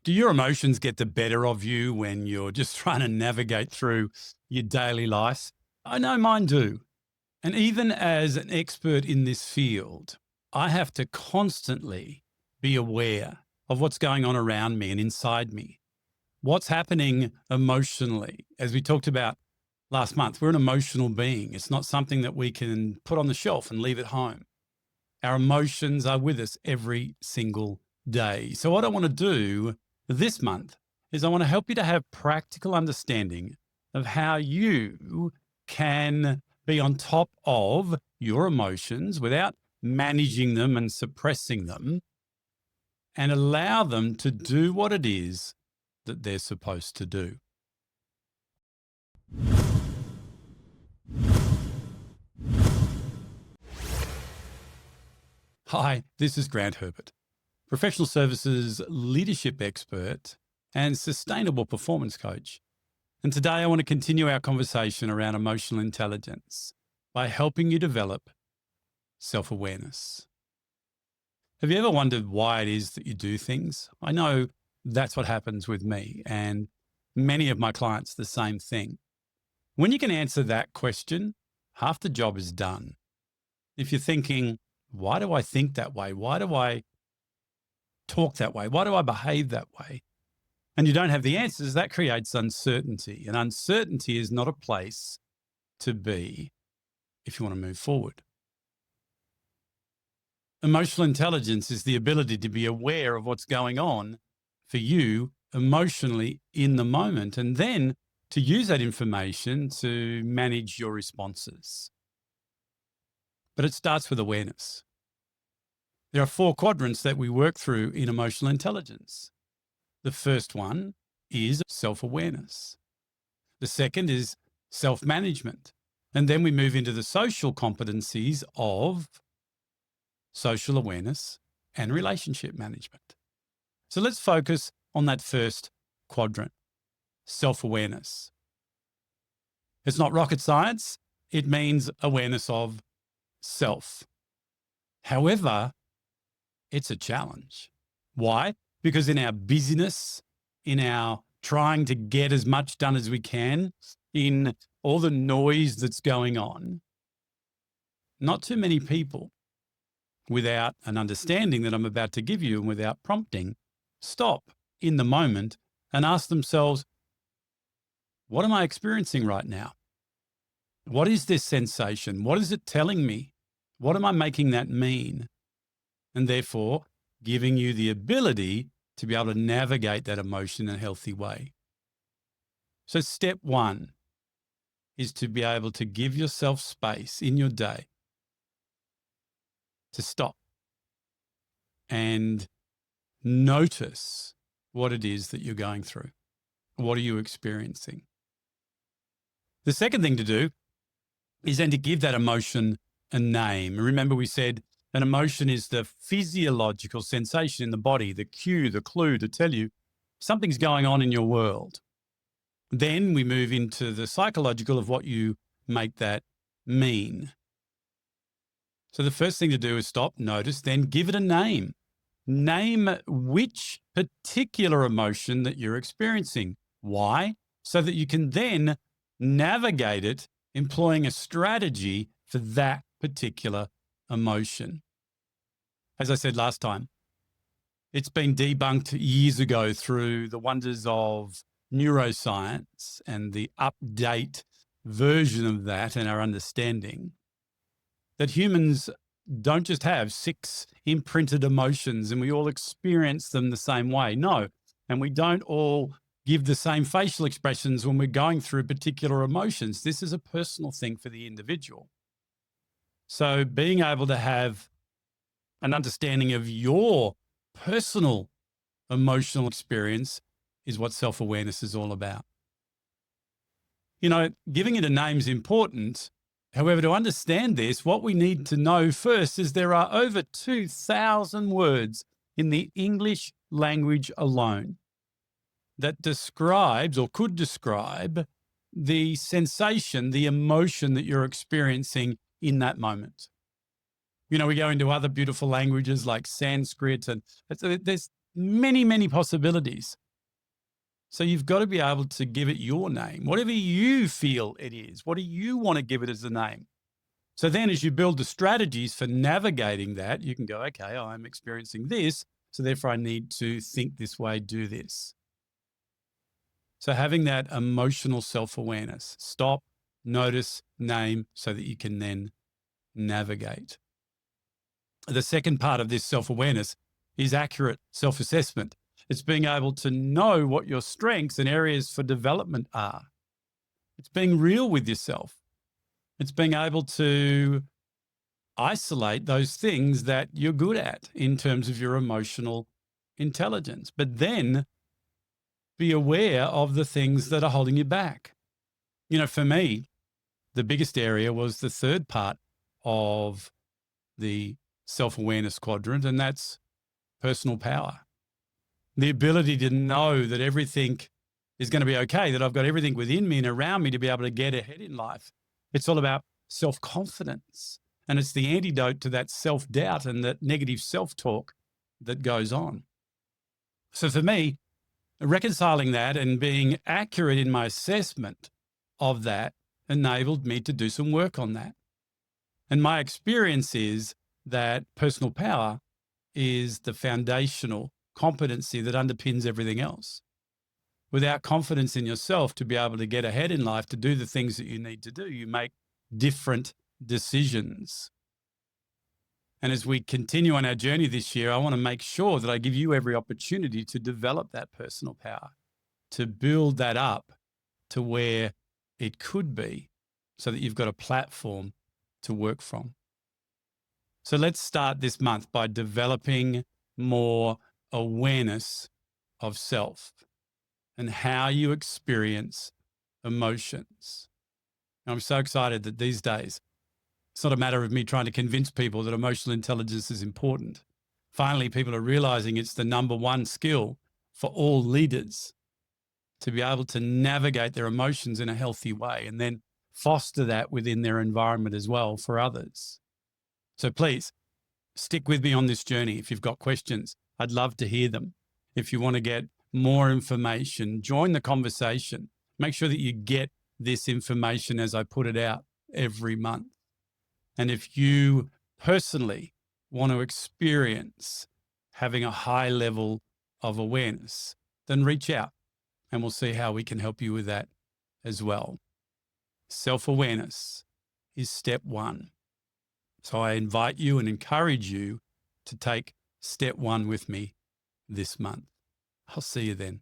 Do your emotions get the better of you when you're just trying to navigate through your daily life? I know mine do. And even as an expert in this field, I have to constantly be aware of what's going on around me and inside me. What's happening emotionally? As we talked about last month, we're an emotional being. It's not something that we can put on the shelf and leave at home. Our emotions are with us every single day. So, what I want to do this month is I want to help you to have practical understanding of how you can be on top of your emotions without managing them and suppressing them and allow them to do what it is that they're supposed to do. Hi, this is Grant Herbert, professional services leadership expert and sustainable performance coach. And today I want to continue our conversation around emotional intelligence by helping you develop self-awareness. Have you ever wondered why it is that you do things? I know that's what happens with me and many of my clients, the same thing. When you can answer that question, half the job is done. If you're thinking, why do I think that way? Why do I talk that way? Why do I behave that way? And you don't have the answers, that creates uncertainty. And uncertainty is not a place to be if you want to move forward. Emotional intelligence is the ability to be aware of what's going on for you emotionally in the moment, and then to use that information to manage your responses. But it starts with awareness. There are 4 quadrants that we work through in emotional intelligence. The first one is self-awareness. The second is self-management. And then we move into the social competencies of social awareness and relationship management. So let's focus on that first quadrant, self-awareness. It's not rocket science. It means awareness of self. However, it's a challenge. Why? Because in our busyness, in our trying to get as much done as we can, in all the noise that's going on, not too many people, without an understanding that I'm about to give you and without prompting, stop in the moment and ask themselves, what am I experiencing right now? What is this sensation? What is it telling me? What am I making that mean? And therefore, giving you the ability to be able to navigate that emotion in a healthy way. So step 1 is to be able to give yourself space in your day to stop and notice what it is that you're going through. What are you experiencing? The second thing to do is then to give that emotion a name. Remember, we said an emotion is the physiological sensation in the body, the cue, the clue to tell you something's going on in your world. Then we move into the psychological of what you make that mean. So the first thing to do is stop, notice, then give it a name. Name which particular emotion that you're experiencing. Why? So that you can then navigate it, employing a strategy for that particular emotion. As I said last time, it's been debunked years ago through the wonders of neuroscience and the update version of that and our understanding that humans don't just have 6 imprinted emotions and we all experience them the same way. No, and we don't all give the same facial expressions when we're going through particular emotions. This is a personal thing for the individual. So being able to have an understanding of your personal emotional experience is what self-awareness is all about. You know, giving it a name is important. However, to understand this, what we need to know first is there are over 2,000 words in the English language alone that describes or could describe the sensation, the emotion that you're experiencing in that moment. You know, we go into other beautiful languages like Sanskrit, and there's many, many possibilities. So you've got to be able to give it your name, whatever you feel it is. What do you want to give it as a name? So then as you build the strategies for navigating that, you can go, okay, I'm experiencing this, so therefore I need to think this way, do this. So having that emotional self-awareness, stop, notice, name, so that you can then navigate. The second part of this self-awareness is accurate self-assessment. It's being able to know what your strengths and areas for development are. It's being real with yourself. It's being able to isolate those things that you're good at in terms of your emotional intelligence, but then be aware of the things that are holding you back. For me, the biggest area was the third part of the self-awareness quadrant, and that's personal power. The ability to know that everything is going to be okay, that I've got everything within me and around me to be able to get ahead in life. It's all about self-confidence. And it's the antidote to that self-doubt and that negative self-talk that goes on. So for me, reconciling that and being accurate in my assessment of that enabled me to do some work on that. And my experience is that personal power is the foundational competency that underpins everything else. Without confidence in yourself to be able to get ahead in life, to do the things that you need to do, you make different decisions. And as we continue on our journey this year, I want to make sure that I give you every opportunity to develop that personal power, to build that up to where it could be, so that you've got a platform to work from. So let's start this month by developing more awareness of self and how you experience emotions. And I'm so excited that these days, it's not a matter of me trying to convince people that emotional intelligence is important. Finally, people are realizing it's the number one skill for all leaders, to be able to navigate their emotions in a healthy way and then foster that within their environment as well for others. So please stick with me on this journey. If you've got questions, I'd love to hear them. If you want to get more information, join the conversation. Make sure that you get this information as I put it out every month. And if you personally want to experience having a high level of awareness, then reach out and we'll see how we can help you with that as well. Self-awareness is step one. So I invite you and encourage you to take step one with me this month. I'll see you then.